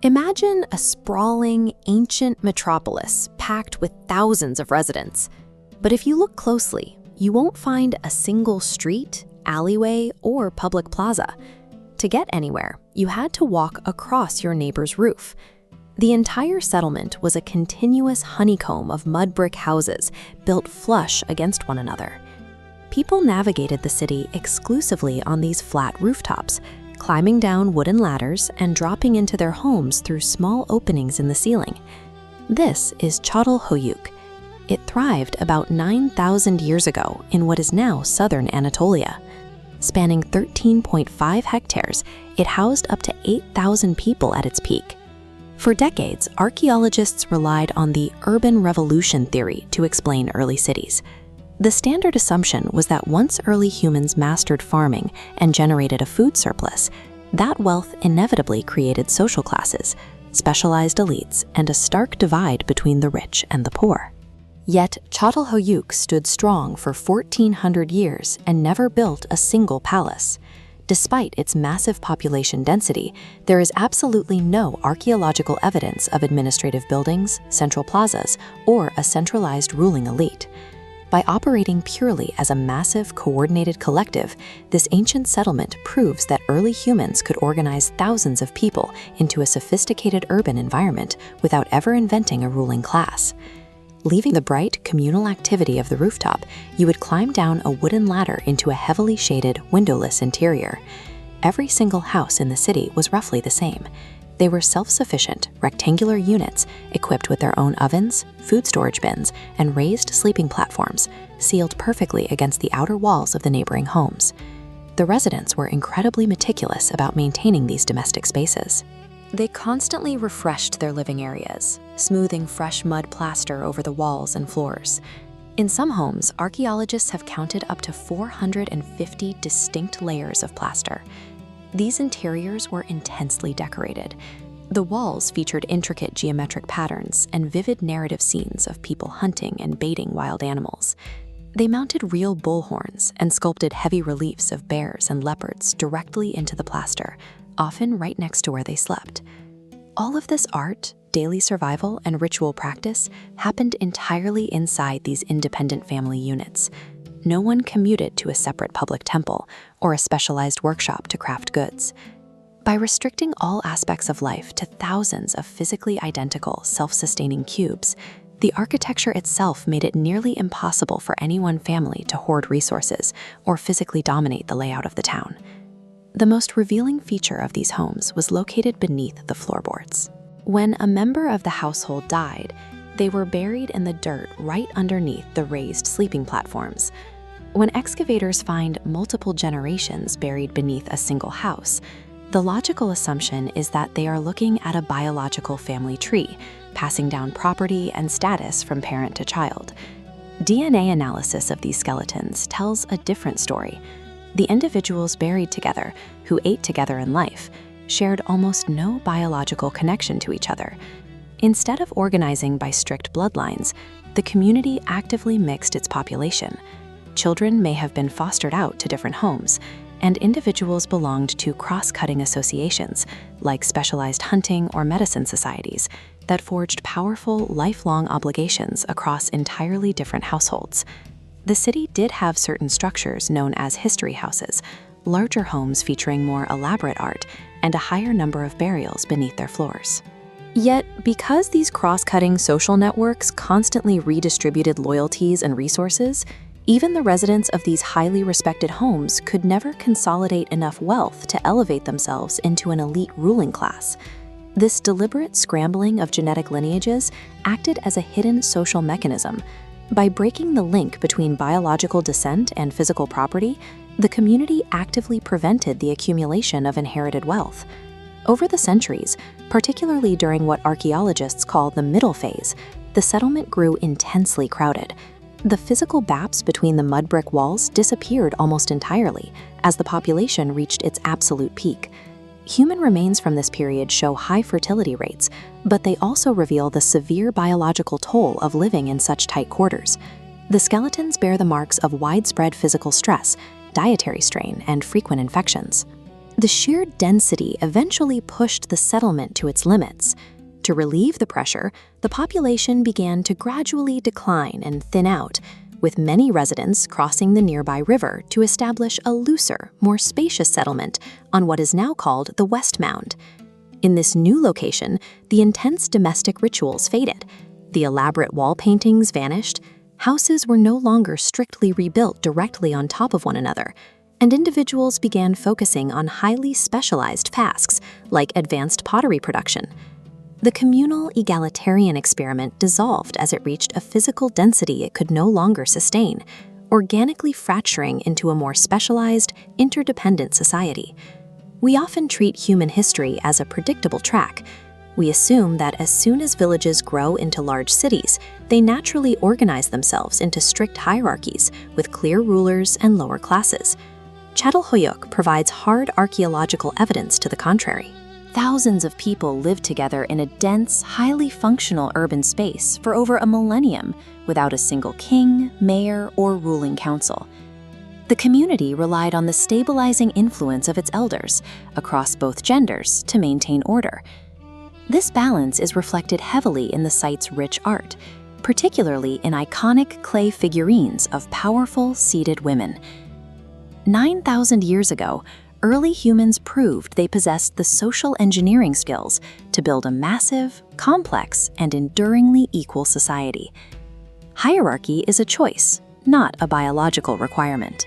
Imagine a sprawling, ancient metropolis packed with thousands of residents. But if you look closely, you won't find a single street, alleyway, or public plaza. To get anywhere, you had to walk across your neighbor's roof. The entire settlement was a continuous honeycomb of mud brick houses built flush against one another. People navigated the city exclusively on these flat rooftops, climbing down wooden ladders and dropping into their homes through small openings in the ceiling. This is Çatalhöyük. It thrived about 9,000 years ago in what is now southern Anatolia. Spanning 13.5 hectares, it housed up to 8,000 people at its peak. For decades, archaeologists relied on the urban revolution theory to explain early cities. The standard assumption was that once early humans mastered farming and generated a food surplus, that wealth inevitably created social classes, specialized elites, and a stark divide between the rich and the poor. Yet Çatalhöyük stood strong for 1,400 years and never built a single palace. Despite its massive population density, there is absolutely no archaeological evidence of administrative buildings, central plazas, or a centralized ruling elite. By operating purely as a massive, coordinated collective, this ancient settlement proves that early humans could organize thousands of people into a sophisticated urban environment without ever inventing a ruling class. Leaving the bright, communal activity of the rooftop, you would climb down a wooden ladder into a heavily shaded, windowless interior. Every single house in the city was roughly the same. They were self-sufficient, rectangular units equipped with their own ovens, food storage bins, and raised sleeping platforms, sealed perfectly against the outer walls of the neighboring homes. The residents were incredibly meticulous about maintaining these domestic spaces. They constantly refreshed their living areas, smoothing fresh mud plaster over the walls and floors. In some homes, archaeologists have counted up to 450 distinct layers of plaster. These interiors were intensely decorated. The walls featured intricate geometric patterns and vivid narrative scenes of people hunting and baiting wild animals. They mounted real bull horns and sculpted heavy reliefs of bears and leopards directly into the plaster, often right next to where they slept. All of this art, daily survival, and ritual practice happened entirely inside these independent family units. No one commuted to a separate public temple or a specialized workshop to craft goods. By restricting all aspects of life to thousands of physically identical, self-sustaining cubes, the architecture itself made it nearly impossible for any one family to hoard resources or physically dominate the layout of the town. The most revealing feature of these homes was located beneath the floorboards. When a member of the household died, they were buried in the dirt right underneath the raised sleeping platforms. When excavators find multiple generations buried beneath a single house, the logical assumption is that they are looking at a biological family tree, passing down property and status from parent to child. DNA analysis of these skeletons tells a different story. The individuals buried together, who ate together in life, shared almost no biological connection to each other. Instead of organizing by strict bloodlines, the community actively mixed its population. Children may have been fostered out to different homes, and individuals belonged to cross-cutting associations, like specialized hunting or medicine societies, that forged powerful, lifelong obligations across entirely different households. The city did have certain structures known as history houses, larger homes featuring more elaborate art and a higher number of burials beneath their floors. Yet, because these cross-cutting social networks constantly redistributed loyalties and resources, even the residents of these highly respected homes could never consolidate enough wealth to elevate themselves into an elite ruling class. This deliberate scrambling of genetic lineages acted as a hidden social mechanism. By breaking the link between biological descent and physical property, the community actively prevented the accumulation of inherited wealth. Over the centuries, particularly during what archaeologists call the middle phase, the settlement grew intensely crowded. The physical gaps between the mud brick walls disappeared almost entirely as the population reached its absolute peak. Human remains from this period show high fertility rates, but they also reveal the severe biological toll of living in such tight quarters. The skeletons bear the marks of widespread physical stress, dietary strain, and frequent infections. The sheer density eventually pushed the settlement to its limits. To relieve the pressure, the population began to gradually decline and thin out, with many residents crossing the nearby river to establish a looser, more spacious settlement on what is now called the West Mound. In this new location, the intense domestic rituals faded, the elaborate wall paintings vanished, houses were no longer strictly rebuilt directly on top of one another, and individuals began focusing on highly specialized tasks like advanced pottery production. The communal egalitarian experiment dissolved as it reached a physical density it could no longer sustain, organically fracturing into a more specialized, interdependent society. We often treat human history as a predictable track. We assume that as soon as villages grow into large cities, they naturally organize themselves into strict hierarchies with clear rulers and lower classes. Çatalhöyük provides hard archaeological evidence to the contrary. Thousands of people lived together in a dense, highly functional urban space for over a millennium without a single king, mayor, or ruling council. The community relied on the stabilizing influence of its elders across both genders to maintain order. This balance is reflected heavily in the site's rich art, particularly in iconic clay figurines of powerful, seated women. 9,000 years ago, early humans proved they possessed the social engineering skills to build a massive, complex, and enduringly equal society. Hierarchy is a choice, not a biological requirement.